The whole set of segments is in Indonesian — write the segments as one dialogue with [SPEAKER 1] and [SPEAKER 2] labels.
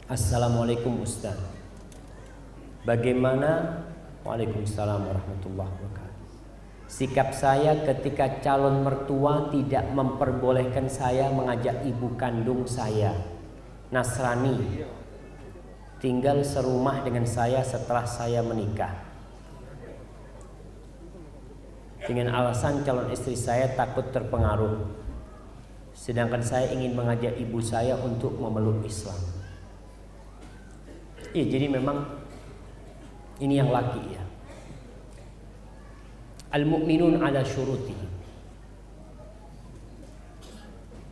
[SPEAKER 1] Assalamualaikum Ustaz. Bagaimana? Waalaikumsalam warahmatullahi wabarakatuh. Sikap saya ketika calon mertua tidak memperbolehkan saya mengajak ibu kandung saya, Nasrani, tinggal serumah dengan saya setelah saya menikah. Dengan alasan calon istri saya takut terpengaruh. Sedangkan saya ingin mengajak ibu saya untuk memeluk Islam. Iya, jadi memang ini yang laki ya. Al-mu'minun ala syurutihim.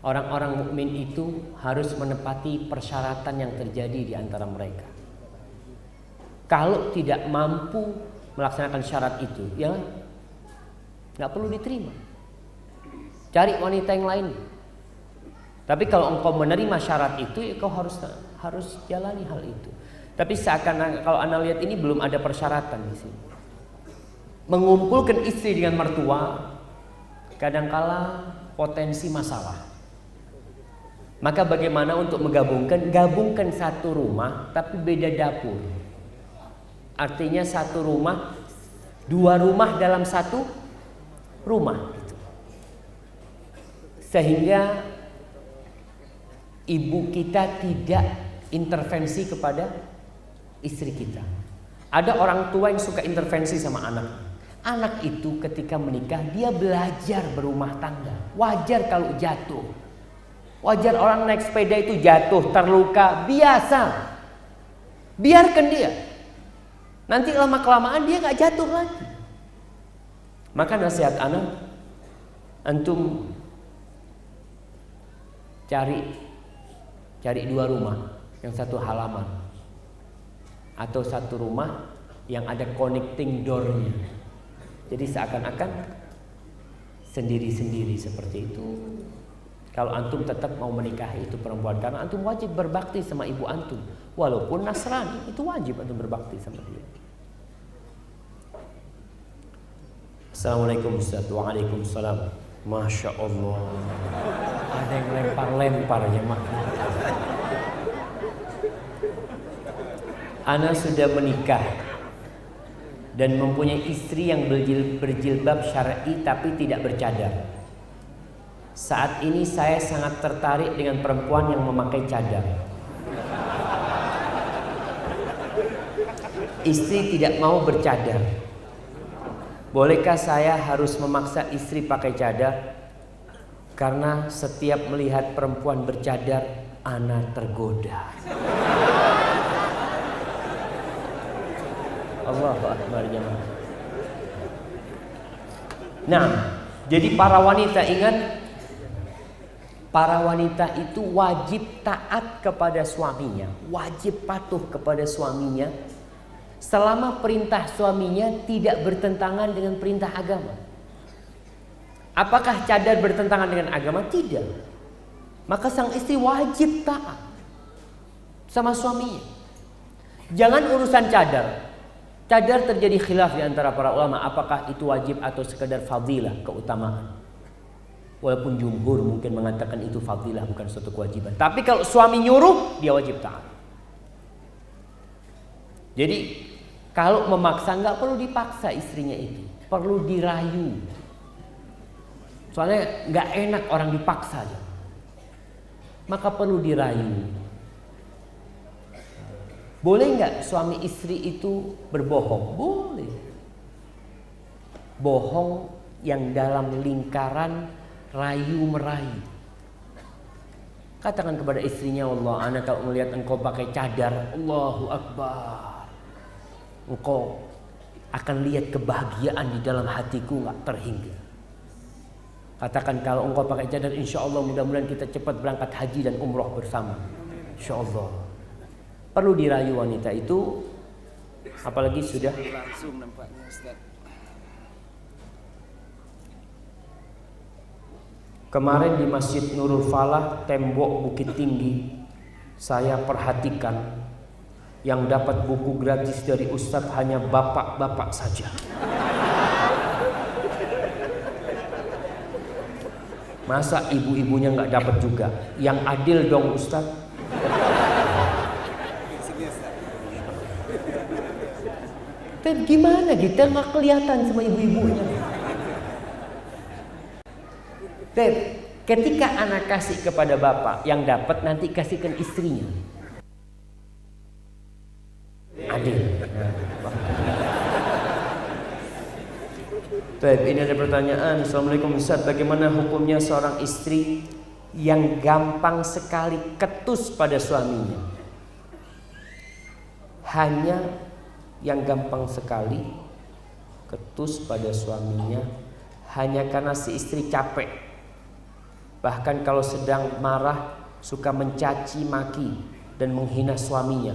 [SPEAKER 1] Orang-orang mukmin itu harus menepati persyaratan yang terjadi di antara mereka. Kalau tidak mampu melaksanakan syarat itu, ya nggak perlu diterima. Cari wanita yang lain. Tapi kalau engkau menerima syarat itu, ya kau harus jalani hal itu. Tapi seakan kalau Anda lihat ini belum ada persyaratan di sini. Mengumpulkan istri dengan mertua kadangkala potensi masalah. Maka bagaimana untuk gabungkan satu rumah tapi beda dapur. Artinya satu rumah, dua rumah dalam satu rumah gitu. Sehingga ibu kita tidak intervensi kepada istri kita. Ada orang tua yang suka intervensi sama anak. Anak itu ketika menikah dia belajar berumah tangga. Wajar kalau jatuh. Wajar orang naik sepeda itu jatuh, terluka, biasa. Biarkan dia. Nanti lama-kelamaan dia gak jatuh lagi. Maka nasihat anak, antum cari dua rumah, yang satu halaman atau satu rumah yang ada connecting door-nya. Jadi seakan-akan sendiri-sendiri seperti itu. Kalau antum tetap mau menikahi itu perempuan, karena antum wajib berbakti sama ibu antum. Walaupun Nasrani, itu wajib antum berbakti sama dia. Assalamualaikum Ustaz. Waalaikumsalam. Masya Allah. Ada yang lempar-lempar jemaah. Ana sudah menikah dan mempunyai istri yang berjilbab syar'i tapi tidak bercadar. Saat ini saya sangat tertarik dengan perempuan yang memakai cadar. Istri tidak mau bercadar. Bolehkah saya harus memaksa istri pakai cadar? Karena setiap melihat perempuan bercadar, ana tergoda. Allahu Akbar jemaah. Nah, jadi para wanita ingat, para wanita itu wajib taat kepada suaminya, wajib patuh kepada suaminya selama perintah suaminya tidak bertentangan dengan perintah agama. Apakah cadar bertentangan dengan agama? Tidak. Maka sang istri wajib taat sama suaminya. Jangan urusan cadar. Cadar terjadi khilaf di antara para ulama, apakah itu wajib atau sekedar fadilah, keutamaan. Walaupun jumhur mungkin mengatakan itu fadilah, bukan suatu kewajiban. Tapi kalau suami nyuruh, dia wajib taat. Jadi kalau memaksa, nggak perlu dipaksa istrinya itu, perlu dirayu. Soalnya nggak enak orang dipaksa aja. Maka perlu dirayu. Boleh nggak suami istri itu berbohong? Boleh. Bohong yang dalam lingkaran rayu merayu. Katakan kepada istrinya, Allah, ana kalau melihat engkau pakai cadar, Allahu Akbar, engkau akan lihat kebahagiaan di dalam hatiku nggak terhingga. Katakan kalau engkau pakai cadar, insya Allah mudah-mudahan kita cepat berangkat haji dan umroh bersama. Insya Allah. Perlu dirayu wanita itu, apalagi sudah
[SPEAKER 2] langsung nampaknya Ustaz.
[SPEAKER 1] Kemarin di Masjid Nurul Falah, tembok Bukit Tinggi, saya perhatikan yang dapat buku gratis dari Ustadz hanya bapak-bapak saja. Masa ibu-ibunya nggak dapat juga? Yang adil dong Ustadz. Tapi gimana kita nggak kelihatan sama ibu-ibunya? Tapi ketika anak kasih kepada bapak, yang dapat nanti kasihkan istrinya. Adil. Baik, ini ada pertanyaan. Assalamualaikum Ustaz, bagaimana hukumnya seorang istri yang gampang sekali ketus pada suaminya? Hanya yang gampang sekali ketus pada suaminya hanya karena si istri capek. Bahkan kalau sedang marah suka mencaci maki dan menghina suaminya.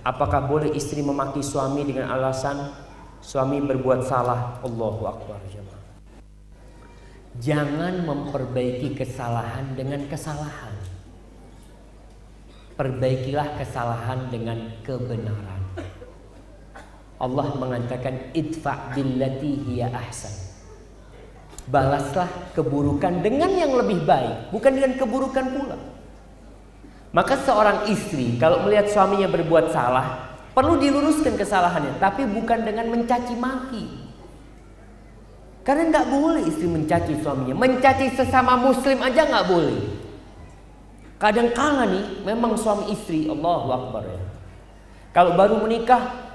[SPEAKER 1] Apakah boleh istri memaki suami dengan alasan suami berbuat salah? Allahu Akbar. Jangan memperbaiki kesalahan dengan kesalahan. Perbaikilah kesalahan dengan kebenaran. Allah mengatakan idfa' billati hiya ahsan. Balaslah keburukan dengan yang lebih baik, bukan dengan keburukan pula. Maka seorang istri kalau melihat suaminya berbuat salah, perlu diluruskan kesalahannya, tapi bukan dengan mencaci maki. Karena nggak boleh istri mencaci suaminya, mencaci sesama muslim aja nggak boleh. Kadang-kala nih, memang suami istri, Allahu Akbar ya. Kalau baru menikah,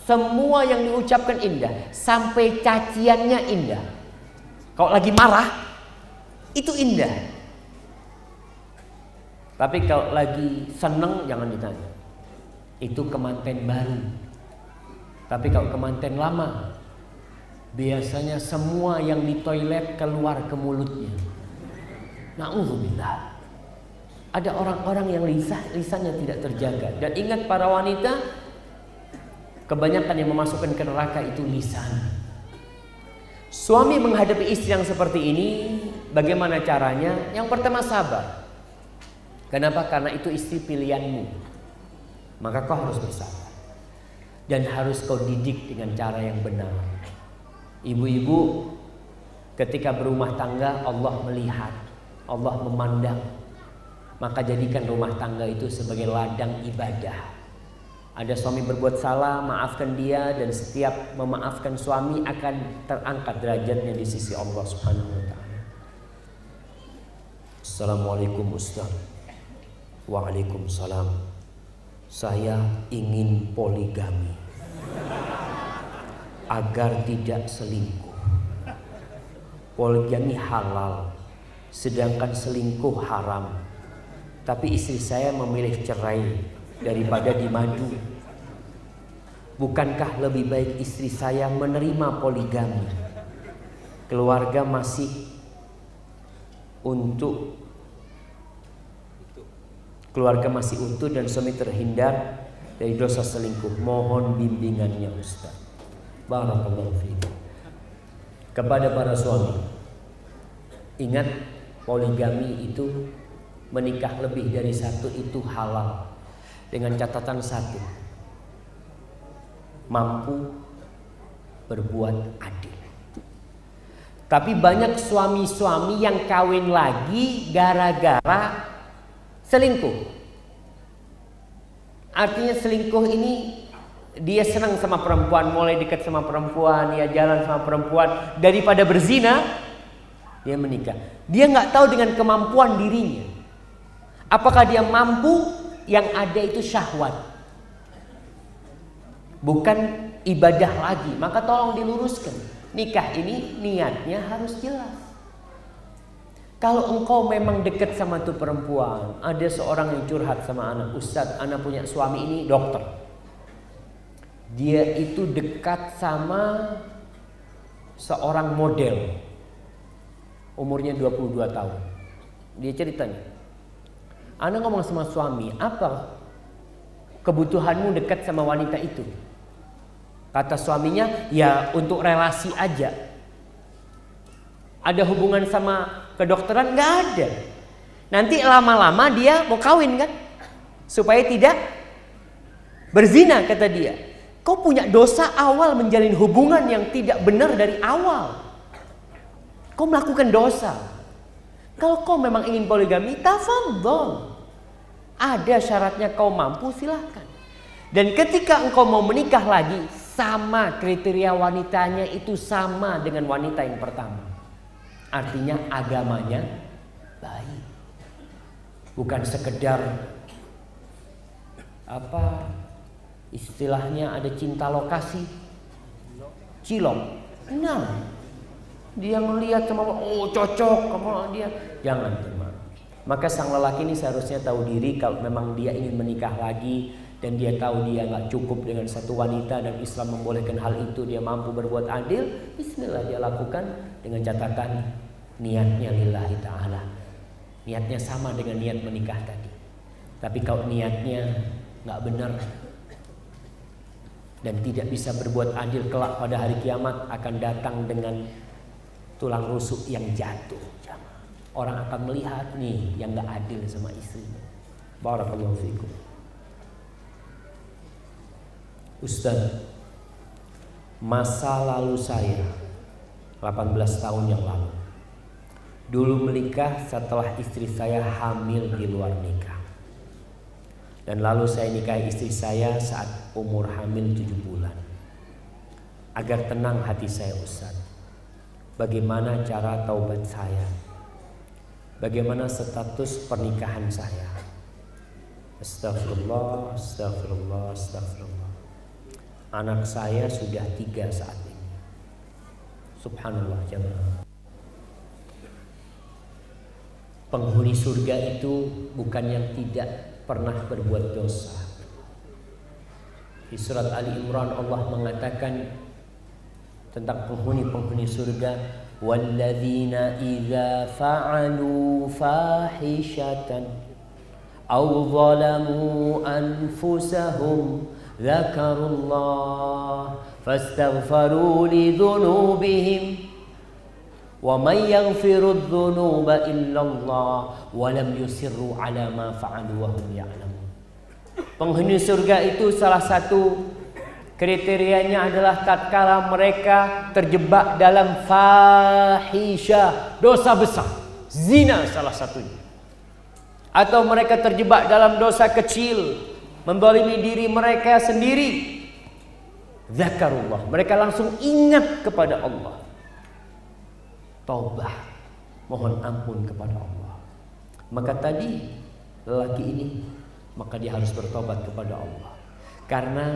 [SPEAKER 1] semua yang diucapkan indah, sampai caciannya indah. Kalau lagi marah, itu indah. Tapi kalau lagi seneng jangan ditanya. Itu kemanten baru. Tapi kalau kemanten lama, biasanya semua yang di toilet keluar ke mulutnya. Na'udzubillah. Ada orang-orang yang lisannya tidak terjaga. Dan ingat para wanita, kebanyakan yang memasukkan ke neraka itu lisan. Suami menghadapi istri yang seperti ini, bagaimana caranya? Yang pertama sabar. Kenapa? Karena itu istri pilihanmu. Maka kau harus bersabar. Dan harus kau didik dengan cara yang benar. Ibu-ibu ketika berumah tangga, Allah melihat, Allah memandang. Maka jadikan rumah tangga itu sebagai ladang ibadah. Ada suami berbuat salah, maafkan dia, dan setiap memaafkan suami akan terangkat derajatnya di sisi Allah Subhanahu wa taala. Assalamualaikum Ustaz. Waalaikumsalam. Saya ingin poligami agar tidak selingkuh. Poligami halal, sedangkan selingkuh haram. Tapi istri saya memilih cerai daripada dimadu. Bukankah lebih baik istri saya menerima poligami? Keluarga masih utuh dan suami terhindar dari dosa selingkuh. Mohon bimbingannya Ustaz. Barakallahu fiikum. Kepada para suami, ingat poligami itu menikah lebih dari satu itu halal. Dengan catatan satu, mampu berbuat adil. Tapi banyak suami-suami yang kawin lagi gara-gara selingkuh. Artinya selingkuh ini dia senang sama perempuan, mulai dekat sama perempuan, dia jalan sama perempuan, daripada berzina dia menikah. Dia nggak tahu dengan kemampuan dirinya. Apakah dia mampu? Yang ada itu syahwat, bukan ibadah lagi. Maka tolong diluruskan. Nikah ini niatnya harus jelas. Kalau engkau memang dekat sama tuh perempuan, ada seorang yang curhat sama anak, Ustaz, anak punya suami ini dokter. Dia itu dekat sama seorang model, umurnya 22 tahun. Dia ceritanya, Ana ngomong sama suami, apa kebutuhanmu dekat sama wanita itu? Kata suaminya, ya untuk relasi aja. Ada hubungan sama kedokteran? Nggak ada. Nanti lama-lama dia mau kawin kan? Supaya tidak berzina, kata dia. Kau punya dosa awal menjalin hubungan yang tidak benar dari awal. Kau melakukan dosa. Kalau kau memang ingin poligami, tafadhol. Ada syaratnya kau mampu, silahkan. Dan ketika engkau mau menikah lagi, sama kriteria wanitanya itu sama dengan wanita yang pertama. Artinya agamanya baik. Bukan sekedar istilahnya ada cinta lokasi, cilok. Nah, dia melihat sama cocok sama dia. Jangan teman. Maka sang lelaki ini seharusnya tahu diri kalau memang dia ingin menikah lagi dan dia tahu dia nggak cukup dengan satu wanita dan Islam membolehkan hal itu, dia mampu berbuat adil, bismillah dia lakukan dengan catatan niatnya lillahi ta'ala. Niatnya sama dengan niat menikah tadi. Tapi kalau niatnya nggak benar dan tidak bisa berbuat adil, kelak pada hari kiamat akan datang dengan tulang rusuk yang jatuh. Orang akan melihat nih yang gak adil sama istrinya. Barakallahu fikum. Ustaz, masa lalu saya 18 tahun yang lalu, dulu menikah setelah istri saya hamil di luar nikah. Dan lalu saya nikahi istri saya saat umur hamil 7 bulan. Agar tenang hati saya Ustaz, bagaimana cara taubat saya? Bagaimana status pernikahan saya? Astagfirullah, astagfirullah, astagfirullah. Anak saya sudah 3 saat ini. Subhanallah jemaah. Penghuni surga itu bukan yang tidak pernah berbuat dosa. Di surat Ali Imran Allah mengatakan tentang penghuni-penghuni surga, walladzina idza fa'alu fahishatan aw zalamu anfusahum dzakarullah fastaghfaru li dzunubihim wa may yaghfiru dzunuba illallah wa lam yusirru ala ma fa'alu wa hum ya'lamun. Penghuni surga itu salah satu kriterianya adalah tatkala mereka terjebak dalam fahisyah, dosa besar, zina salah satunya. Atau mereka terjebak dalam dosa kecil, menzalimi diri mereka sendiri. Zakarullah, mereka langsung ingat kepada Allah. Taubah, mohon ampun kepada Allah. Maka tadi lelaki ini, maka dia harus bertobat kepada Allah. Karena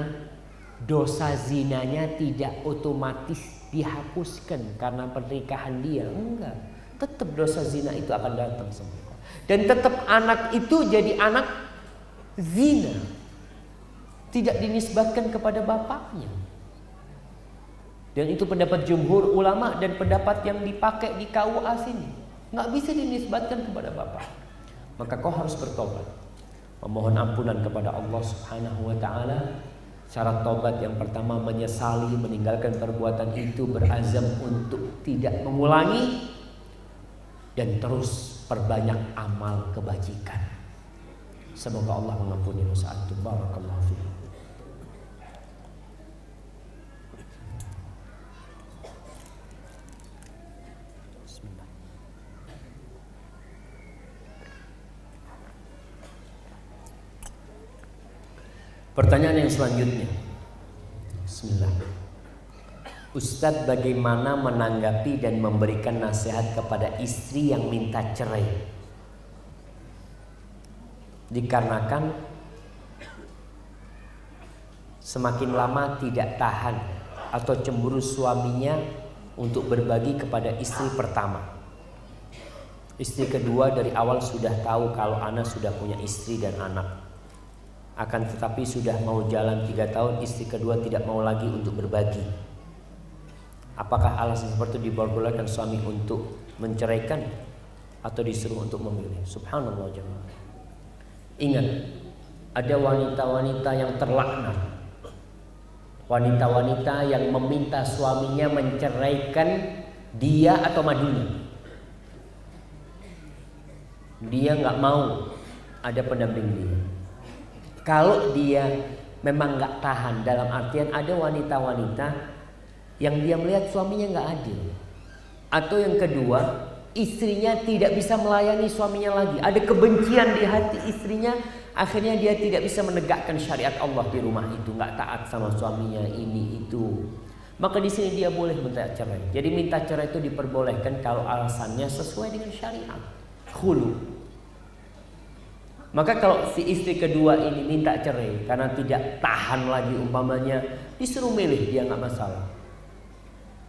[SPEAKER 1] dosa zinanya tidak otomatis dihapuskan karena pernikahan dia. Enggak, tetap dosa zina itu akan datang semua. Dan tetap anak itu jadi anak zina, tidak dinisbatkan kepada bapaknya. Dan itu pendapat jumhur ulama dan pendapat yang dipakai di KUA sini. Nggak bisa dinisbatkan kepada bapak. Maka kau harus bertobat, memohon ampunan kepada Allah Subhanahu wa ta'ala. Syarat tobat yang pertama menyesali, meninggalkan perbuatan itu, berazam untuk tidak mengulangi, dan terus perbanyak amal kebajikan. Semoga Allah mengampuni dosa antum. Barakallahu fiikum. Pertanyaan yang selanjutnya. Bismillah. Ustadz, bagaimana menanggapi dan memberikan nasihat kepada istri yang minta cerai? Dikarenakan semakin lama tidak tahan atau cemburu suaminya untuk berbagi kepada istri pertama. Istri kedua dari awal sudah tahu kalau ana sudah punya istri dan anak. Akan tetapi sudah mau jalan 3 tahun, istri kedua tidak mau lagi untuk berbagi. Apakah alasan seperti itu diperbolehkan suami untuk menceraikan atau disuruh untuk memilih? Subhanallah jemaah. Ingat, ada wanita-wanita yang terlaknat, wanita-wanita yang meminta suaminya menceraikan dia atau madunya. Dia nggak mau ada pendamping dia. Kalau dia memang nggak tahan, dalam artian ada wanita-wanita yang dia melihat suaminya nggak adil, atau yang kedua istrinya tidak bisa melayani suaminya lagi, ada kebencian di hati istrinya akhirnya dia tidak bisa menegakkan syariat Allah di rumah itu, nggak taat sama suaminya ini itu. Maka di sini dia boleh minta cerai. Jadi minta cerai itu diperbolehkan kalau alasannya sesuai dengan syariat. Khulu. Maka kalau si istri kedua ini minta cerai karena tidak tahan lagi umpamanya, disuruh milih, dia nggak masalah.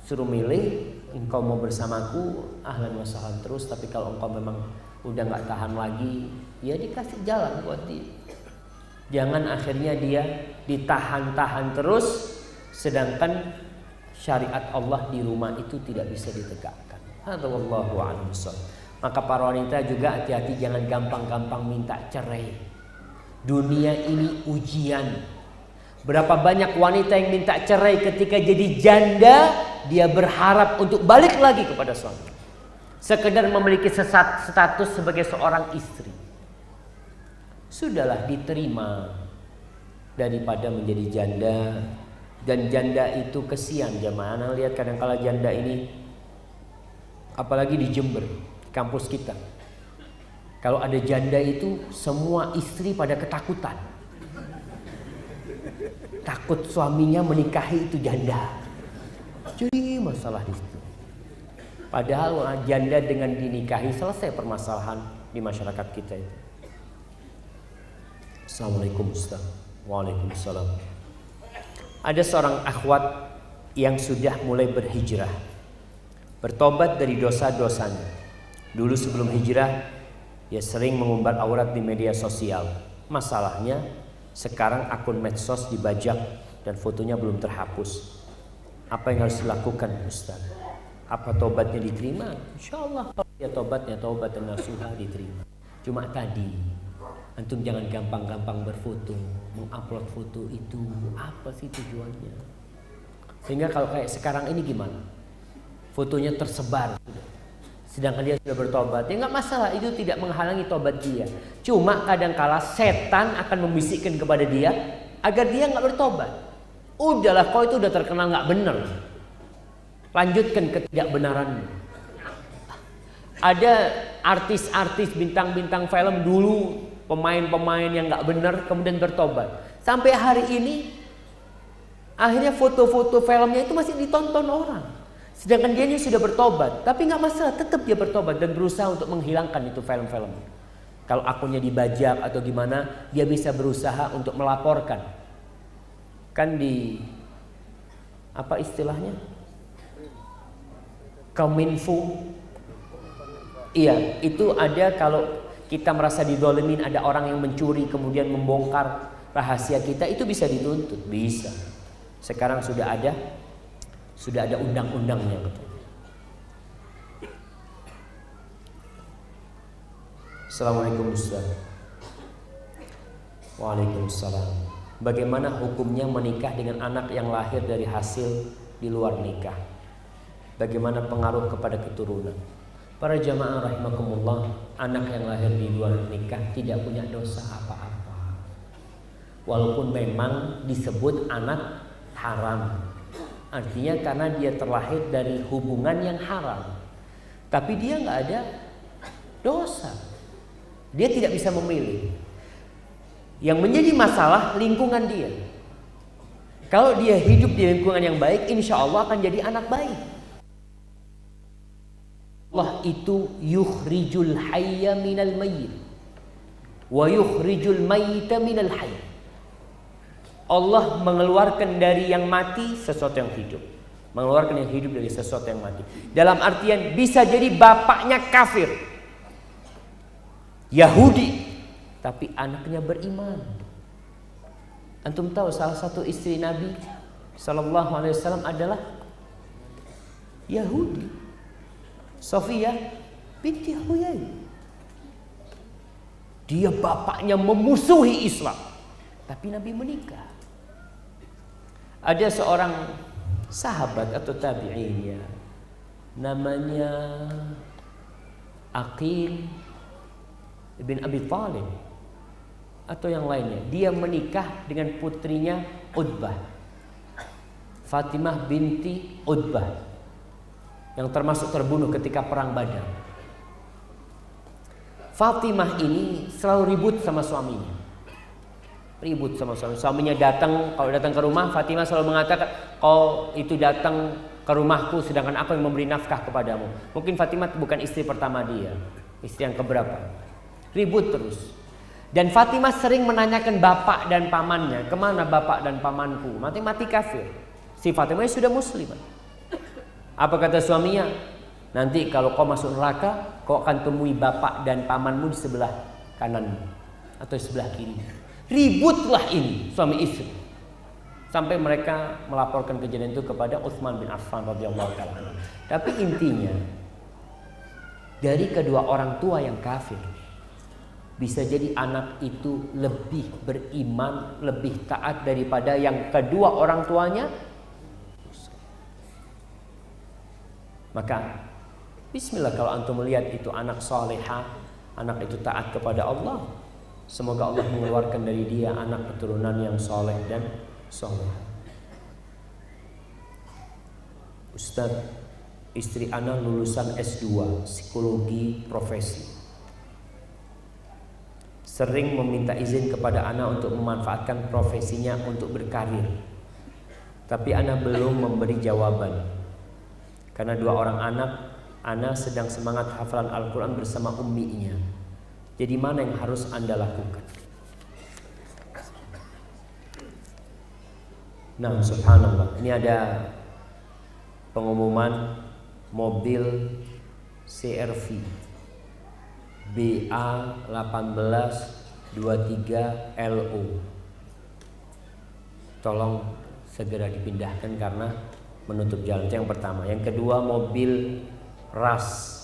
[SPEAKER 1] Suruh milih, engkau mau bersamaku ahlan wa sahlan terus, tapi kalau engkau memang udah nggak tahan lagi, ya dikasih jalan buat dia. Jangan akhirnya dia ditahan-tahan terus, sedangkan syariat Allah di rumah itu tidak bisa ditegakkan. Hadza wallahu a'lam bishawab. Maka para wanita juga hati-hati, jangan gampang-gampang minta cerai. Dunia ini ujian. Berapa banyak wanita yang minta cerai ketika jadi janda, dia berharap untuk balik lagi kepada suami, sekedar memiliki status sebagai seorang istri. Sudahlah, diterima daripada menjadi janda. Dan janda itu kesian jamaah. Anda lihat kadang-kala janda ini, apalagi di Jember, kampus kita, kalau ada janda itu semua istri pada ketakutan, takut suaminya menikahi itu janda. Jadi masalah di situ. Padahal janda dengan dinikahi selesai permasalahan di masyarakat kita itu. Assalamualaikum Ustaz. Waalaikumsalam. Ada seorang akhwat yang sudah mulai berhijrah, bertobat dari dosa-dosanya. Dulu sebelum hijrah, dia sering mengumbar aurat di media sosial. Masalahnya, sekarang akun medsos dibajak dan fotonya belum terhapus. Apa yang harus dilakukan, Ustaz? Apa tobatnya diterima? Insya Allah kalau dia tobatnya taubat nasuha diterima. Cuma tadi, antum jangan gampang-gampang berfoto, mengupload foto itu. Apa sih tujuannya? Sehingga kalau kayak sekarang ini gimana? Fotonya tersebar, sedangkan dia sudah bertobat, ya nggak masalah, itu tidak menghalangi tobat dia. Cuma kadangkala setan akan membisikkan kepada dia agar dia nggak bertobat. Udahlah, kau itu udah terkenal nggak benar, lanjutkan ketidakbenaranmu. Ada artis-artis bintang-bintang film dulu, pemain-pemain yang nggak benar kemudian bertobat. Sampai hari ini, akhirnya foto-foto filmnya itu masih ditonton orang. Sedangkan dia ini sudah bertobat, tapi nggak masalah, tetap dia bertobat dan berusaha untuk menghilangkan itu film-film. Kalau akunnya dibajak atau gimana, dia bisa berusaha untuk melaporkan. Kan di apa istilahnya? Kominfo. Iya, itu ada kalau kita merasa didolimin, ada orang yang mencuri kemudian membongkar rahasia kita, itu bisa dituntut, bisa. Sekarang sudah ada undang-undangnya. Assalamualaikum Ustaz. Waalaikumsalam. Bagaimana hukumnya menikah dengan anak yang lahir dari hasil di luar nikah? Bagaimana pengaruh kepada keturunan? Para jamaah rahimakumullah, anak yang lahir di luar nikah tidak punya dosa apa-apa. Walaupun memang disebut anak haram. Artinya karena dia terlahir dari hubungan yang haram. Tapi dia nggak ada dosa. Dia tidak bisa memilih. Yang menjadi masalah lingkungan dia. Kalau dia hidup di lingkungan yang baik, insya Allah akan jadi anak baik. Allah itu yukhrijul hayya minal mayyit wa yukhrijul mayyita minal hayy. Allah mengeluarkan dari yang mati sesuatu yang hidup, mengeluarkan yang hidup dari sesuatu yang mati. Dalam artian bisa jadi bapaknya kafir, Yahudi, tapi anaknya beriman. Antum tahu salah satu istri Nabi Sallallahu Alaihi Wasallam adalah Yahudi, Sofia binti Huyai. Dia bapaknya memusuhi Islam, tapi Nabi menikah. Ada seorang sahabat atau tabi'in ya, namanya Aqil bin Abi Thalib atau yang lainnya. Dia menikah dengan putrinya Utbah, Fatimah binti Utbah, yang termasuk terbunuh ketika perang Badar. Fatimah ini selalu ribut sama suaminya. ribut sama suami. Suaminya datang, kalau datang ke rumah, Fatimah selalu mengatakan, kau itu datang ke rumahku sedangkan aku yang memberi nafkah kepadamu. Mungkin Fatimah bukan istri pertama dia, istri yang keberapa. Ribut terus. Dan Fatimah sering menanyakan bapak dan pamannya, kemana bapak dan pamanku? Mati kafir. Si Fatimah sudah muslimah. Apa kata suaminya? Nanti kalau kau masuk neraka, kau akan temui bapak dan pamanmu di sebelah kananmu atau di sebelah kiri. Ributlah ini suami istri. Sampai mereka melaporkan kejadian itu kepada Utsman bin Affan radhiyallahu taala. Tapi intinya dari kedua orang tua yang kafir, bisa jadi anak itu lebih beriman, lebih taat daripada yang kedua orang tuanya. Maka bismillah kalau antum melihat itu anak salehah, anak itu taat kepada Allah, semoga Allah mengeluarkan dari dia anak keturunan yang soleh dan soleh. Ustaz, istri ana lulusan S2 psikologi profesi. Sering meminta izin kepada ana untuk memanfaatkan profesinya untuk berkarir. Tapi ana belum memberi jawaban. Karena dua orang anak, ana sedang semangat hafalan Al-Quran bersama umminya. Jadi mana yang harus anda lakukan? Nah, subhanallah, ini ada pengumuman mobil CR-V BA1823LO. Tolong segera dipindahkan karena menutup jalan. Itu yang pertama. Yang kedua, mobil RAS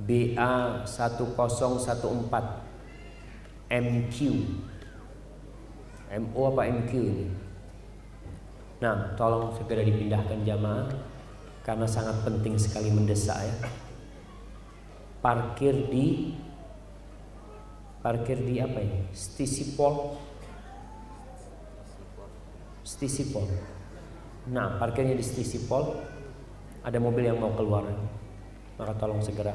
[SPEAKER 1] BA1014 MQ. MO apa MQ ini? Nah, tolong segera dipindahkan jamaah karena sangat penting sekali, mendesak ya. Parkir di apa ini? Stisipol. Nah, parkirnya di Stisipol. Ada mobil yang mau keluar, maka tolong segera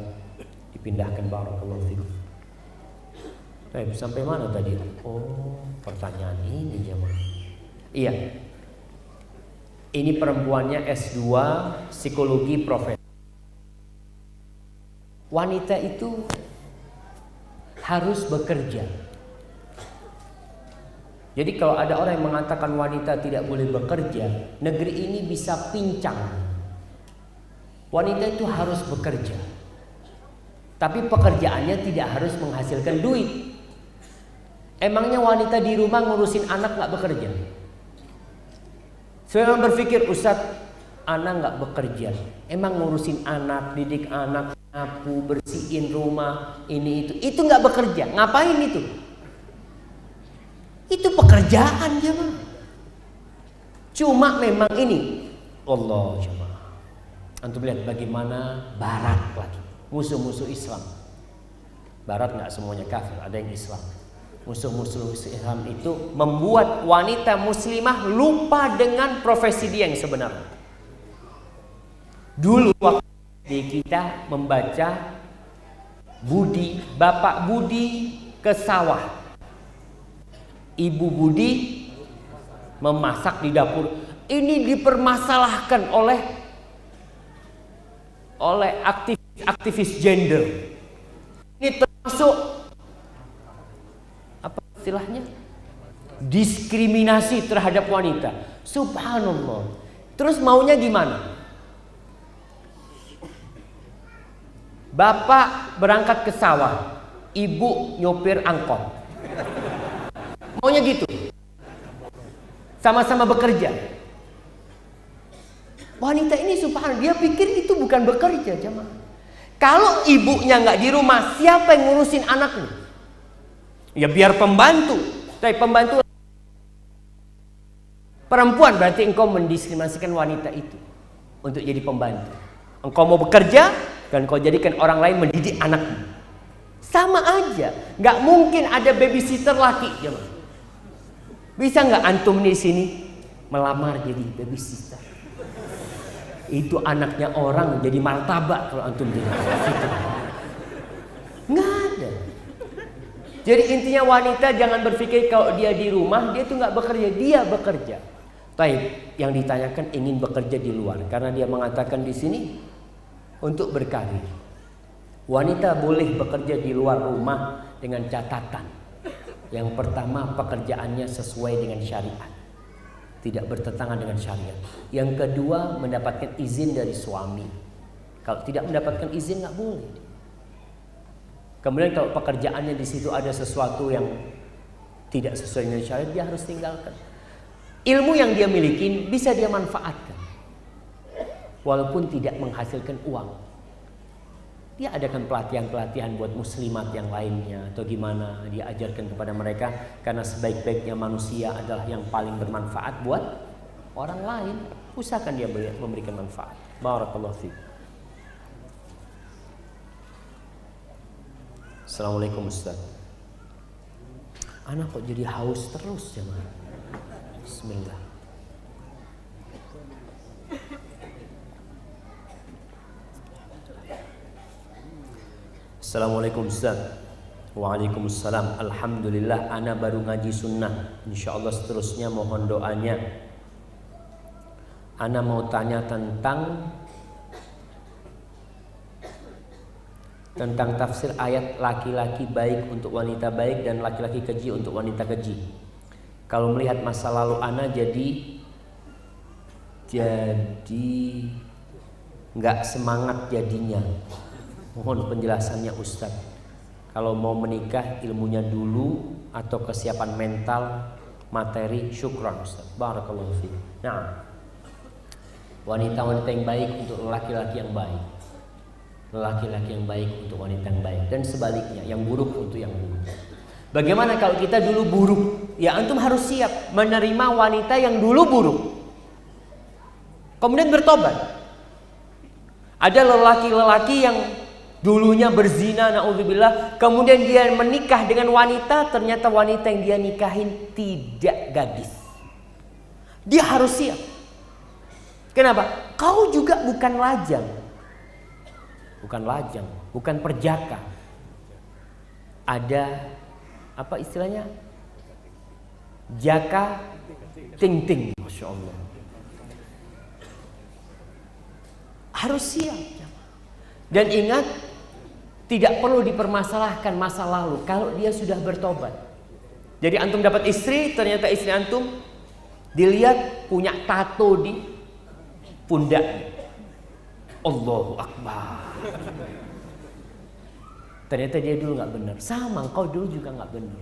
[SPEAKER 1] dipindahkan. Barakallahu fikum. Sampai mana tadi? Oh, pertanyaan ini jemaah. Iya. Ini perempuannya S2 psikologi profesi. Wanita itu harus bekerja. Jadi kalau ada orang yang mengatakan wanita tidak boleh bekerja, negeri ini bisa pincang. Wanita itu harus bekerja. Tapi pekerjaannya tidak harus menghasilkan duit. Emangnya wanita di rumah ngurusin anak gak bekerja? Saya berpikir, Ustaz, anak gak bekerja. Emang ngurusin anak, didik anak, nyapu, bersihin rumah, ini itu gak bekerja. Ngapain itu? Itu pekerjaan jemaah. Cuma memang ini Allah jemaah. Antum lihat bagaimana Barat lagi, musuh-musuh Islam. Barat nggak semuanya kafir, ada yang Islam. Musuh-musuh Islam itu membuat wanita muslimah lupa dengan profesi dia yang sebenarnya. Dulu waktu kita membaca Budi, Bapak Budi ke sawah, Ibu Budi memasak di dapur. Ini dipermasalahkan oleh aktivis gender. Ini termasuk apa istilahnya? Diskriminasi terhadap wanita. Subhanallah. Terus maunya gimana? Bapak berangkat ke sawah, ibu nyopir angkot. Maunya gitu. Sama-sama bekerja. Wanita ini subhanallah, dia pikir itu bukan bekerja jemaah. Kalau ibunya nggak di rumah, siapa yang ngurusin anaknya? Ya biar pembantu. Tapi pembantu perempuan, berarti engkau mendiskriminasikan wanita itu untuk jadi pembantu. Engkau mau bekerja dan engkau jadikan orang lain mendidik anakmu. Sama aja, nggak mungkin ada babysitter laki jemaah. Bisa nggak antum di sini melamar jadi babysitter? Itu anaknya orang jadi martabak kalau antum di situ. Nggak ada. Jadi intinya wanita jangan berpikir kalau dia di rumah dia tuh nggak bekerja, dia bekerja. Baik, yang ditanyakan ingin bekerja di luar karena dia mengatakan di sini untuk berkarir. Wanita boleh bekerja di luar rumah dengan catatan. Yang pertama, pekerjaannya sesuai dengan syariat, tidak bertentangan dengan syariat. Yang kedua, mendapatkan izin dari suami. Kalau tidak mendapatkan izin nggak boleh. Kemudian kalau pekerjaannya di situ ada sesuatu yang tidak sesuai dengan syariat, dia harus tinggalkan. Ilmu yang dia miliki bisa dia manfaatkan, walaupun tidak menghasilkan uang. Dia adakan pelatihan-pelatihan buat muslimat yang lainnya atau gimana, dia ajarkan kepada mereka, karena sebaik-baiknya manusia adalah yang paling bermanfaat buat orang lain. Usahakan dia memberikan manfaat. Barakallahu fiik. Assalamualaikum Ustaz. Anak kok jadi haus terus ya, Man? Bismillah. Assalamualaikum Ustaz. Waalaikumsalam. Alhamdulillah, ana baru ngaji sunnah. InsyaAllah seterusnya mohon doanya. Ana mau tanya tentang tafsir ayat laki-laki baik untuk wanita baik dan laki-laki keji untuk wanita keji. Kalau melihat masa lalu ana jadi nggak semangat jadinya. Mohon penjelasannya Ustaz. Kalau mau menikah ilmunya dulu atau kesiapan mental, materi, syukran Ustaz. Barakallahu fiik. Nah, wanita-wanita yang baik untuk laki-laki yang baik, laki-laki yang baik untuk wanita yang baik, dan sebaliknya, yang buruk untuk yang buruk. Bagaimana kalau kita dulu buruk? Ya antum harus siap menerima wanita yang dulu buruk, kemudian bertobat. Ada lelaki-lelaki yang dulunya berzina, na'udzubillah, kemudian dia menikah dengan wanita, ternyata wanita yang dia nikahin tidak gadis. Dia harus siap. Kenapa? Kau juga bukan lajang. Bukan lajang, bukan perjaka. Ada apa istilahnya? Jaka ting-ting. Masya Allah. Harus siap. Dan ingat, tidak perlu dipermasalahkan masa lalu kalau dia sudah bertobat. Jadi antum dapat istri, ternyata istri antum dilihat punya tato di pundaknya. Allahu Akbar. Ternyata dia dulu nggak benar. Sama, engkau dulu juga nggak benar.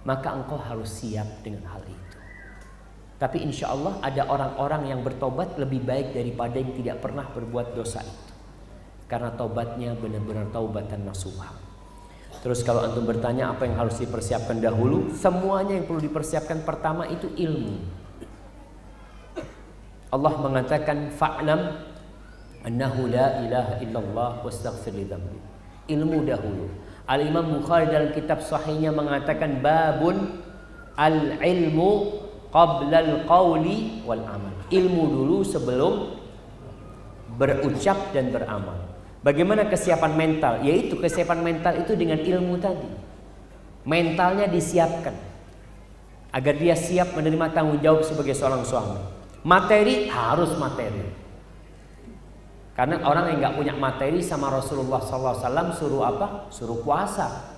[SPEAKER 1] Maka engkau harus siap dengan hal itu. Tapi insya Allah ada orang-orang yang bertobat lebih baik daripada yang tidak pernah berbuat dosa itu. Karena taubatnya benar-benar taubatan nasuha. Terus kalau antum bertanya apa yang harus dipersiapkan dahulu, semuanya yang perlu dipersiapkan pertama itu ilmu. Allah mengatakan fa'lam annahu la ilaha illallah wastaghfir li dzambi. Ilmu dahulu. Al-Imam Bukhari dalam kitab sahihnya mengatakan babun al-ilmu qabla al-qawli wal amal. Ilmu dulu sebelum berucap dan beramal. Bagaimana kesiapan mental? Yaitu kesiapan mental itu dengan ilmu tadi. Mentalnya disiapkan agar dia siap menerima tanggung jawab sebagai seorang suami. Materi harus materi. Karena orang yang nggak punya materi sama Rasulullah SAW suruh apa? Suruh puasa.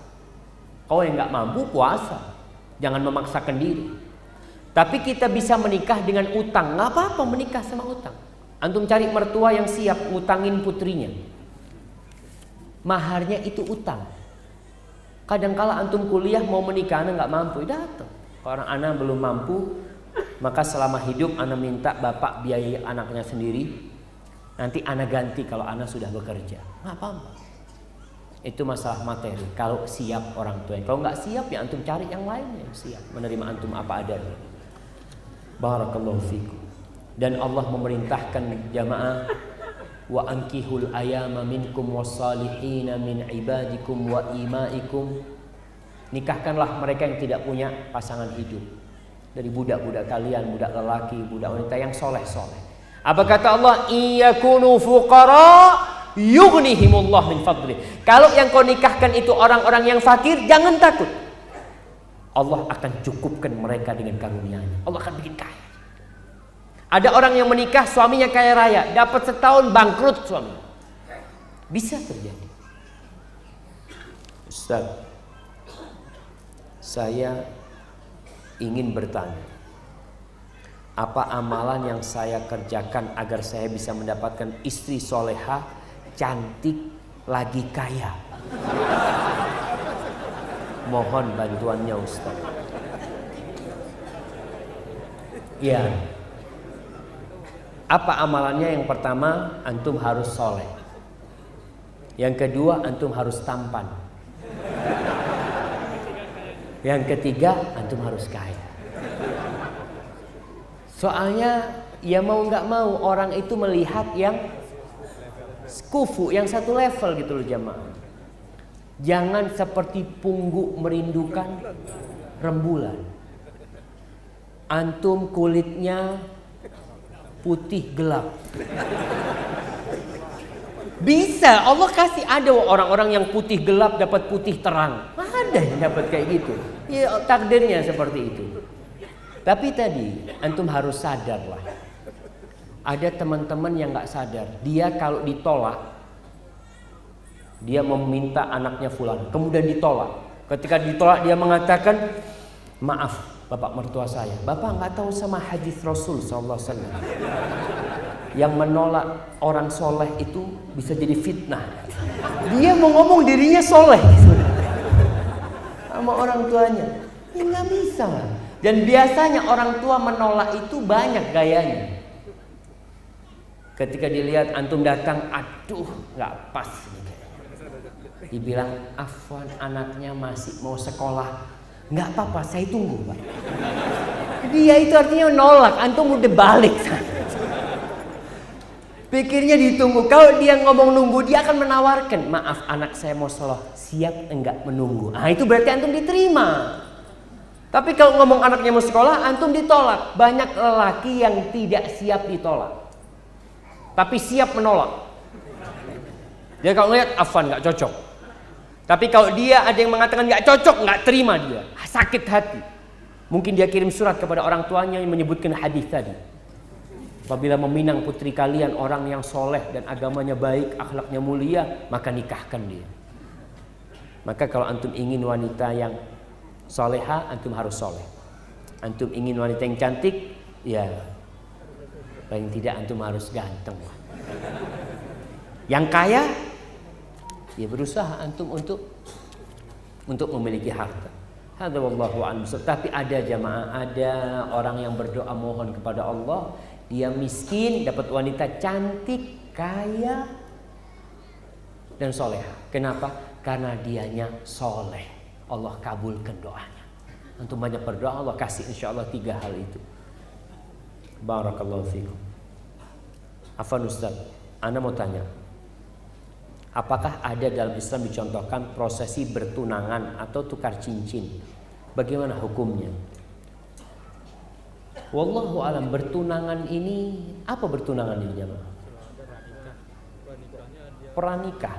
[SPEAKER 1] Kau yang nggak mampu puasa, jangan memaksakan diri. Tapi kita bisa menikah dengan utang, nggak apa-apa menikah sama utang. Antum cari mertua yang siap ngutangin putrinya. Maharnya itu utang. Kadangkala antum kuliah mau menikah, anak nggak mampu, datang. Kalau anak belum mampu, maka selama hidup anak minta bapak biayai anaknya sendiri. Nanti anak ganti kalau anak sudah bekerja. Nggak apa-apa. Itu masalah materi. Kalau siap orang tua. Kalau nggak siap ya antum cari yang lain yang siap menerima antum apa adanya. Barakallahu fikum. Dan Allah memerintahkan jamaah wa ankihul ayama minkum wassalihina min ibadikum wa imaikum. Nikahkanlah mereka yang tidak punya pasangan hidup dari budak-budak kalian, budak lelaki, budak wanita yang soleh-soleh. Apa kata Allah? Iyakunu fuqara yughnihimullah min fadli. Kalau yang kau nikahkan itu orang-orang yang fakir, jangan takut. Allah akan cukupkan mereka dengan karunia-Nya. Allah akan bikin kaya. Ada orang yang menikah, suaminya kaya raya, dapat setahun bangkrut suami. Bisa terjadi. Ustaz, saya ingin bertanya, apa amalan yang saya kerjakan agar saya bisa mendapatkan istri solehah, cantik, lagi kaya? Mohon bantuannya Ustaz. Ya. Apa amalannya? Yang pertama, antum harus soleh. Yang kedua, antum harus tampan. Yang ketiga, antum harus kaya. Soalnya ya mau nggak mau orang itu melihat yang kufu, yang satu level gitu loh jamaah. Jangan seperti pungguk merindukan rembulan. Antum kulitnya putih gelap. Bisa, Allah kasih ada orang-orang yang putih gelap dapat putih terang. Ada yang dapat kayak gitu. Ya takdirnya seperti itu. Tapi tadi antum harus sadar lah. Ada teman-teman yang nggak sadar. Dia kalau ditolak, dia meminta anaknya fulan, kemudian ditolak. Ketika ditolak dia mengatakan, maaf bapak mertua saya, bapak nggak tahu sama hadis Rasul SAW. Yang menolak orang soleh itu bisa jadi fitnah. Dia mau ngomong dirinya soleh sama orang tuanya, ya nggak bisa. Dan biasanya orang tua menolak itu banyak gayanya. Ketika dilihat antum datang, aduh nggak pas. Dibilang, afwan anaknya masih mau sekolah. Nggak apa-apa, saya tunggu Pak. Dia itu artinya nolak, antum udah balik. Pikirnya ditunggu. Kalau dia ngomong nunggu, dia akan menawarkan, maaf anak saya mau sekolah, siap enggak menunggu. Nah itu berarti antum diterima. Tapi kalau ngomong anaknya mau sekolah, antum ditolak. Banyak lelaki yang tidak siap ditolak, tapi siap menolak. Jadi kalau ngeliat afwan nggak cocok. Tapi kalau dia ada yang mengatakan nggak cocok, nggak terima dia, sakit hati. Mungkin dia kirim surat kepada orang tuanya yang menyebutkan hadis tadi. Apabila meminang putri kalian orang yang soleh dan agamanya baik, akhlaknya mulia, maka nikahkan dia. Maka kalau antum ingin wanita yang soleha, antum harus soleh. Antum ingin wanita yang cantik, ya paling tidak antum harus ganteng. Yang kaya, ya berusaha antum untuk memiliki harta. Hadza wallahu a'lam. Tapi ada jamaah, ada orang yang berdoa mohon kepada Allah, dia miskin dapat wanita cantik, kaya dan soleha. Kenapa? Karena dianya soleh. Allah kabulkan doanya. Antum banyak berdoa, Allah kasih insyaallah 3 hal itu. Barakallahu fikum. Afwan Ustaz, ana mau tanya. Apakah ada dalam Islam dicontohkan prosesi bertunangan atau tukar cincin? Bagaimana hukumnya? Wallahu alam, bertunangan ini apa bertunangan ini jemaah? Pranikah.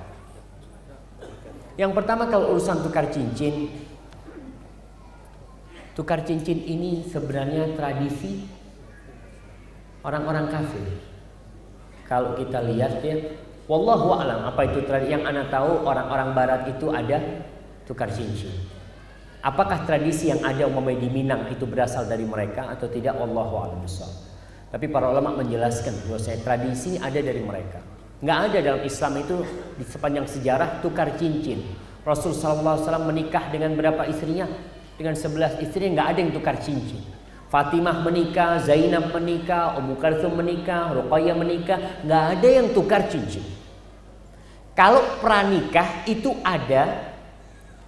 [SPEAKER 1] Yang pertama kalau urusan tukar cincin ini sebenarnya tradisi orang-orang kafir. Kalau kita lihat ya, wallahu a'lam apa itu tradisi. Yang ana tahu orang-orang barat itu ada tukar cincin. Apakah tradisi yang ada umpamanya di Minang itu berasal dari mereka atau tidak, wallahu a'lam bishawab. Tapi para ulama menjelaskan bahwa tradisi ada dari mereka. Nggak ada dalam Islam itu di sepanjang sejarah tukar cincin. Rasul sallallahu alaihi wasallam menikah dengan berapa istrinya? Dengan 11 istri, nggak ada yang tukar cincin. Fatimah menikah, Zainab menikah, Ummu Kalsum menikah, Ruqayyah menikah, nggak ada yang tukar cincin. Kalau pranikah itu ada,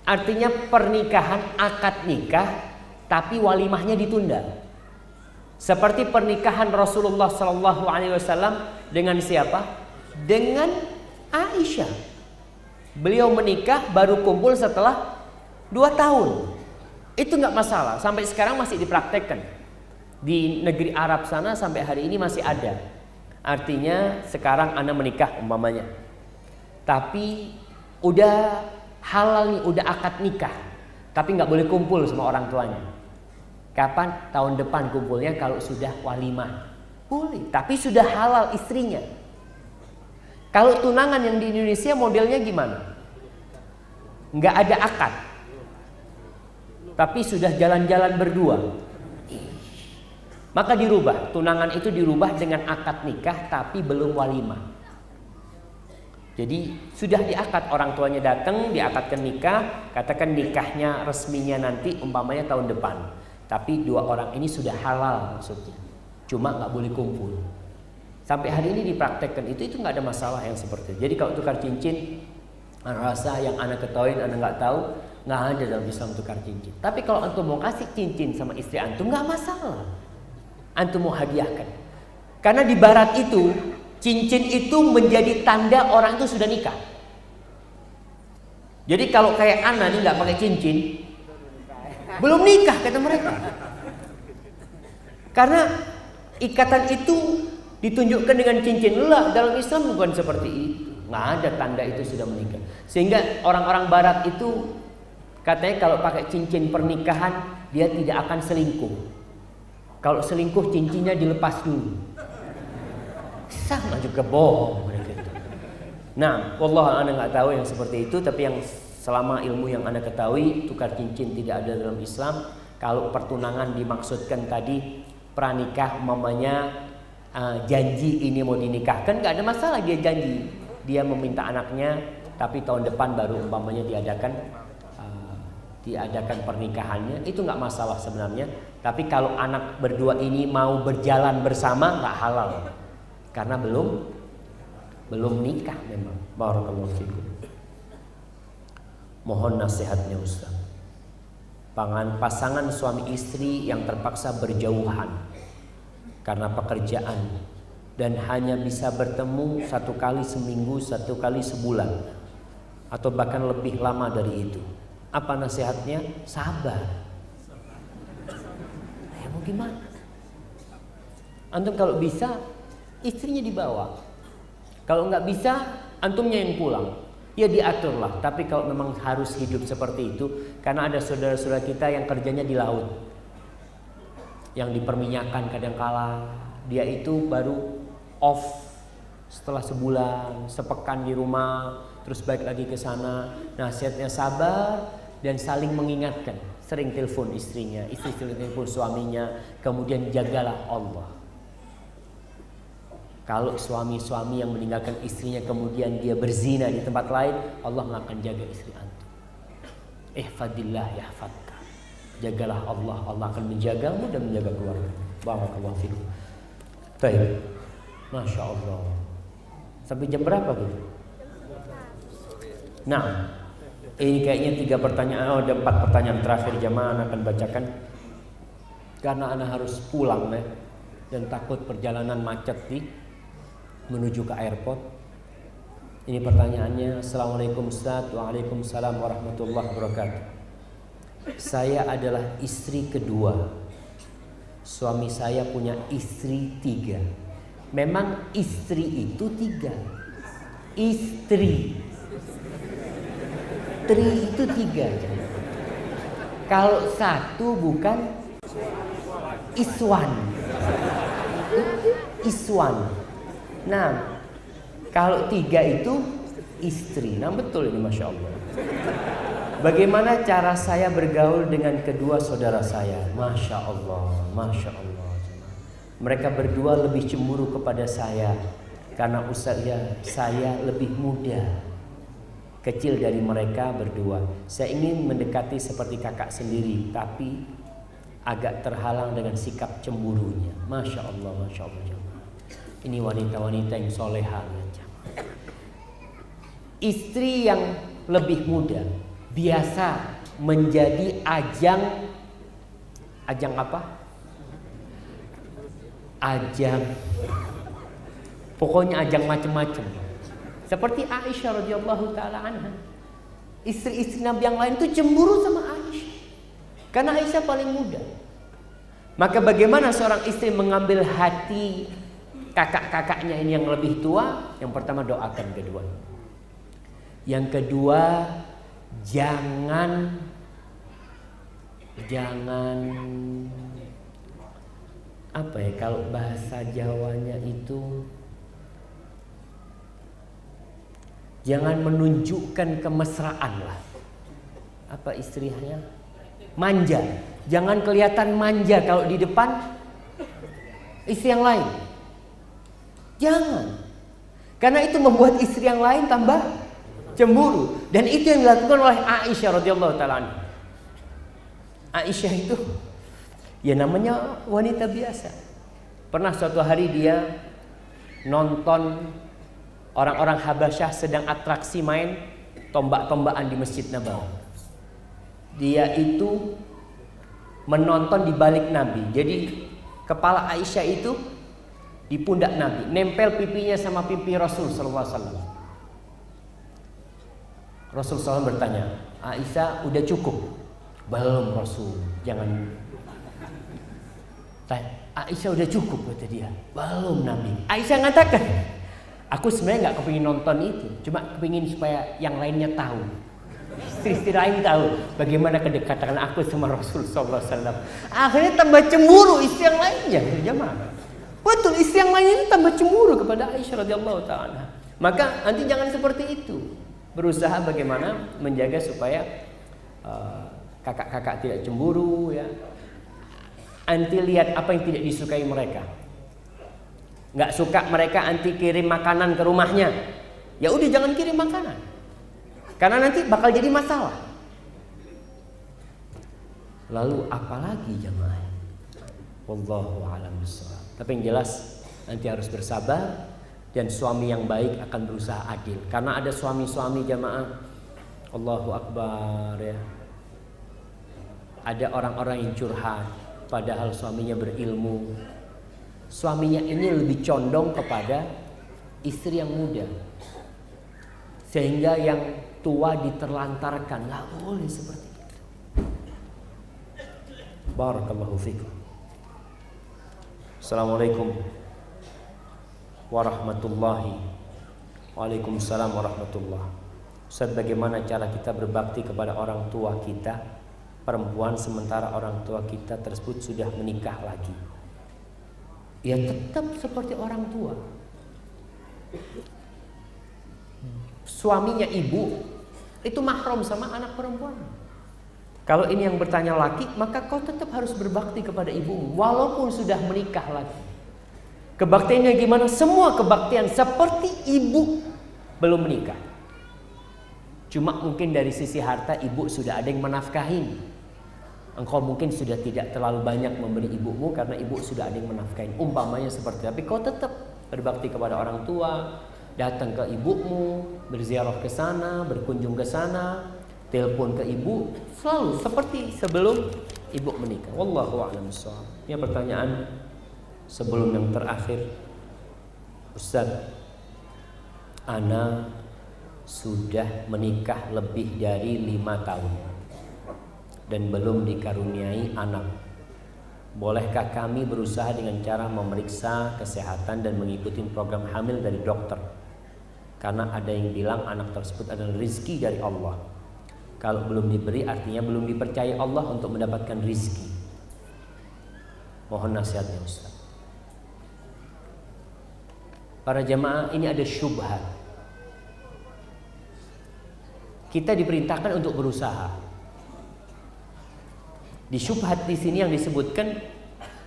[SPEAKER 1] artinya pernikahan akad nikah, tapi walimahnya ditunda. Seperti pernikahan Rasulullah sallallahu alaihi wasallam dengan siapa? Dengan Aisyah. Beliau menikah baru kumpul setelah 2 tahun. Itu nggak masalah. Sampai sekarang masih dipraktekkan di negeri Arab sana, sampai hari ini masih ada. Artinya sekarang ana menikah umpamanya, tapi udah halal nih, udah akad nikah, tapi nggak boleh kumpul sama orang tuanya. Kapan? Tahun depan kumpulnya kalau sudah walimah. Boleh, tapi sudah halal istrinya. Kalau tunangan yang di Indonesia modelnya gimana? Nggak ada akad, tapi sudah jalan-jalan berdua. Maka dirubah, tunangan itu dirubah dengan akad nikah tapi belum walimah. Jadi sudah diakad, orang tuanya datang, diakadkan nikah, katakan nikahnya resminya nanti umpamanya tahun depan. Tapi dua orang ini sudah halal maksudnya. Cuma nggak boleh kumpul. Sampai hari ini dipraktekkan itu nggak ada masalah yang seperti itu. Jadi kalau tukar cincin, rasa yang anak ketahuin, anak nggak tahu, nggak ada dalam Islam tukar cincin. Tapi kalau antum mau kasih cincin sama istri antum nggak masalah. Antum mau hadiahkan. Karena di barat itu cincin itu menjadi tanda orang itu sudah nikah. Jadi kalau kayak anak ini nggak pakai cincin, belum nikah kata mereka. Karena ikatan itu ditunjukkan dengan cincin. Lah, dalam Islam bukan seperti itu. Nggak ada tanda itu sudah menikah. Sehingga orang-orang barat itu katanya kalau pakai cincin pernikahan dia tidak akan selingkuh. Kalau selingkuh cincinnya dilepas dulu. Sama juga bohong mereka itu. Nah, wallah ana nggak tahu yang seperti itu, tapi yang selama ilmu yang ana ketahui tukar cincin tidak ada dalam Islam. Kalau pertunangan dimaksudkan tadi pranikah, mamanya janji ini mau dinikahkan, nggak ada masalah dia janji. Dia meminta anaknya, tapi tahun depan baru umpamanya diadakan pernikahannya, itu nggak masalah sebenarnya. Tapi kalau anak berdua ini mau berjalan bersama nggak halal, karena belum nikah memang. Barakallahu fikum. Mohon nasihatnya Ustaz. Pasangan suami istri yang terpaksa berjauhan karena pekerjaan dan hanya bisa bertemu satu kali seminggu, satu kali sebulan, atau bahkan lebih lama dari itu. Apa nasihatnya? Sabar. Ya mau gimana? Antum kalau bisa istrinya dibawa. Kalau nggak bisa antumnya yang pulang. Ya diaturlah. Tapi kalau memang harus hidup seperti itu, karena ada saudara-saudara kita yang kerjanya di laut, yang diperminyakan kadangkala, dia itu baru off setelah sebulan, sepekan di rumah, terus balik lagi ke sana. Nasihatnya sabar dan saling mengingatkan. Sering telepon istrinya, istri sering telepon suaminya, kemudian jagalah Allah. Kalau suami-suami yang meninggalkan istrinya kemudian dia berzina di tempat lain, Allah nggak akan jaga istri antum. Ihfadillah yahfadka. Jagalah Allah, Allah akan menjagamu dan menjaga keluarga. Barakallahu fikum. Baik. Masya Allah. Sampai jam berapa gitu? Nah, ini kayaknya 3 pertanyaan, ada 4 pertanyaan terakhir jamaah akan bacakan. Karena ana harus pulang dan takut perjalanan macet menuju ke airport. Ini pertanyaannya. Assalamualaikum Ustaz. Waalaikumsalam warahmatullahi wabarakatuh. Saya adalah istri kedua. Suami saya punya istri 3. Memang istri itu 3. Istri itu 3. Kalau 1 bukan Iswan. Nah, kalau 3 itu istri. Nah betul ini, Masya Allah. Bagaimana cara saya bergaul dengan kedua saudara saya? Masya Allah, Masya Allah. Mereka berdua lebih cemburu kepada saya karena usia saya lebih muda, kecil dari mereka berdua. Saya ingin mendekati seperti kakak sendiri, tapi agak terhalang dengan sikap cemburunya. Masya Allah, Masya Allah. Ini wanita-wanita yang soleha. Istri yang lebih muda biasa menjadi ajang apa? Pokoknya ajang macam-macam. Seperti Aisyah radhiyallahu taala anha. Istri-istri Nabi yang lain itu cemburu sama Aisyah. Karena Aisyah paling muda. Maka bagaimana seorang istri mengambil hati kakak-kakaknya ini yang lebih tua? Yang pertama doakan kedua. Yang kedua, jangan jangan apa ya, kalau bahasa Jawanya itu jangan menunjukkan kemesraan lah. Apa istilahnya? Manja. Jangan kelihatan manja kalau di depan istri yang lain. Jangan. Karena itu membuat istri yang lain tambah cemburu. Dan itu yang dilakukan oleh Aisyah radhiyallahu taala anha. Aisyah itu ya namanya wanita biasa. Pernah suatu hari dia nonton orang-orang Habasyah sedang atraksi main tombak-tombakan di Masjid Nabawi. Dia itu menonton di balik Nabi. Jadi kepala Aisyah itu di pundak Nabi, nempel pipinya sama pipi Rasul sallallahu alaihi wasallam. Rasul SAW bertanya, Aisyah udah cukup? Belum Rasul, jangan. Aisyah udah cukup kata dia. Belum Nabi. Aisyah mengatakan, aku sebenarnya nggak kepingin nonton itu, cuma kepingin supaya yang lainnya tahu. Istri-istri lain tahu bagaimana kedekatan aku sama Rasul sallallahu alaihi wasallam. Akhirnya tambah cemburu istri yang lainnya, jemaah. Betul, istri yang lain itu tambah cemburu kepada Aisyah radhiyallahu taala. Maka nanti jangan seperti itu. Berusaha bagaimana menjaga supaya kakak-kakak tidak cemburu ya. Anti lihat apa yang tidak disukai mereka. Nggak suka mereka anti kirim makanan ke rumahnya. Ya udah jangan kirim makanan. Karena nanti bakal jadi masalah. Lalu apalagi jemaah? Wallahu a'lam bishawab. Tapi yang jelas nanti harus bersabar dan suami yang baik akan berusaha adil. Karena ada suami-suami jamaah, Allahu Akbar ya. Ada orang-orang yang curhat padahal suaminya berilmu. Suaminya ini lebih condong kepada istri yang muda. Sehingga yang tua diterlantarkan. Nggak boleh seperti itu. Barakallahu fikum. Assalamualaikum warahmatullahi. Waalaikumsalam warahmatullahi. Ustaz, bagaimana cara kita berbakti kepada orang tua kita perempuan sementara orang tua kita tersebut sudah menikah lagi? Ya tetap seperti orang tua. Suaminya ibu itu mahram sama anak perempuan. Kalau ini yang bertanya laki, maka kau tetap harus berbakti kepada ibumu walaupun sudah menikah lagi. Kebaktiannya gimana? Semua kebaktian seperti ibu belum menikah. Cuma mungkin dari sisi harta ibu sudah ada yang menafkahin. Engkau mungkin sudah tidak terlalu banyak memberi ibumu karena ibu sudah ada yang menafkahin. Umpamanya seperti itu. Tapi kau tetap berbakti kepada orang tua, datang ke ibumu, berziarah ke sana, berkunjung ke sana, telepon ke ibu, selalu seperti sebelum ibu menikah. Wallahu a'lam bishawab. Ini pertanyaan sebelum yang terakhir. Ustaz, ana sudah menikah lebih dari 5 tahun dan belum dikaruniai anak. Bolehkah kami berusaha dengan cara memeriksa kesehatan dan mengikuti program hamil dari dokter? Karena ada yang bilang anak tersebut adalah rezeki dari Allah. Kalau belum diberi artinya belum dipercaya Allah untuk mendapatkan rizki. Mohon nasihatnya Ustaz. Para jamaah, ini ada syubhat. Kita diperintahkan untuk berusaha. Di syubhat di sini yang disebutkan,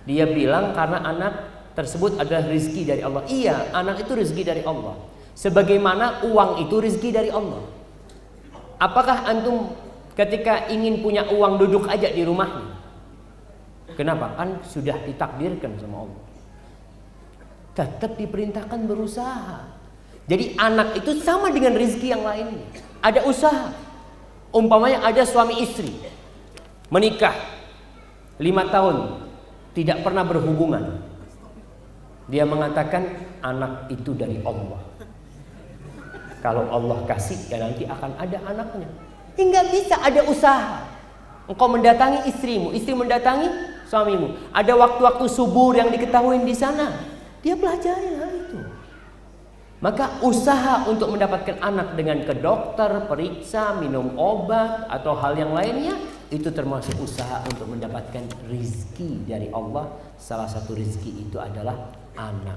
[SPEAKER 1] dia bilang karena anak tersebut adalah rizki dari Allah. Iya, anak itu rizki dari Allah. Sebagaimana uang itu rizki dari Allah. Apakah antum ketika ingin punya uang duduk aja di rumahnya? Kenapa? Kan sudah ditakdirkan sama Allah. Tetap diperintahkan berusaha. Jadi anak itu sama dengan rezeki yang lainnya. Ada usaha. Umpamanya ada suami istri menikah 5 tahun tidak pernah berhubungan. Dia mengatakan anak itu dari Allah. Kalau Allah kasih ya nanti akan ada anaknya. Enggak bisa, ada usaha. Engkau mendatangi istrimu, istri mendatangi suamimu. Ada waktu-waktu subur yang diketahui di sana. Dia pelajari hal itu. Maka usaha untuk mendapatkan anak dengan ke dokter, periksa, minum obat atau hal yang lainnya itu termasuk usaha untuk mendapatkan rizki dari Allah. Salah satu rizki itu adalah anak.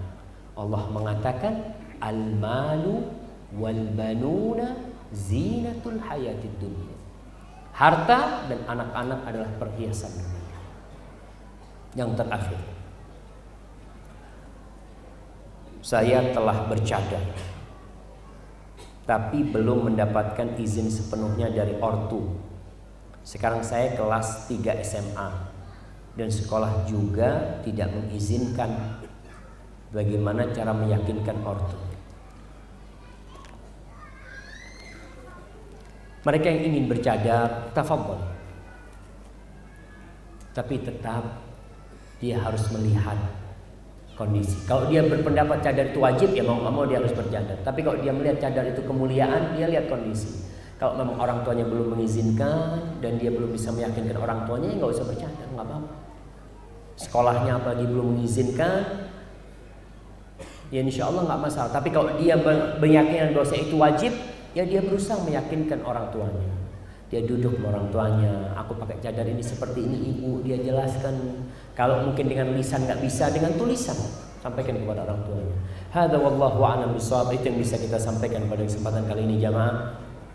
[SPEAKER 1] Allah mengatakan al-malu wal banuna zinatul hayatid dunya. Harta dan anak-anak adalah perhiasan dunia. Yang terakhir, saya telah bercadar tapi belum mendapatkan izin sepenuhnya dari ortu. Sekarang saya kelas 3 SMA dan sekolah juga tidak mengizinkan. Bagaimana cara meyakinkan ortu? Mereka yang ingin bercadar, tafadhol. Tapi tetap dia harus melihat kondisi. Kalau dia berpendapat cadar itu wajib, ya mau nggak mau dia harus bercadar. Tapi kalau dia melihat cadar itu kemuliaan, dia lihat kondisi. Kalau memang orang tuanya belum mengizinkan dan dia belum bisa meyakinkan orang tuanya, ya nggak usah bercadar, nggak apa-apa. Sekolahnya apalagi belum mengizinkan, ya insya Allah nggak masalah. Tapi kalau dia berkeyakinan bahwa itu wajib, ya dia berusaha meyakinkan orang tuanya. Dia duduk sama orang tuanya, aku pakai cadar ini seperti ini ibu. Dia jelaskan. Kalau mungkin dengan lisan nggak bisa, dengan tulisan sampaikan kepada orang tuanya. Hadza wallahu a'lam bishawab. Itu yang bisa kita sampaikan pada kesempatan kali ini jamaah.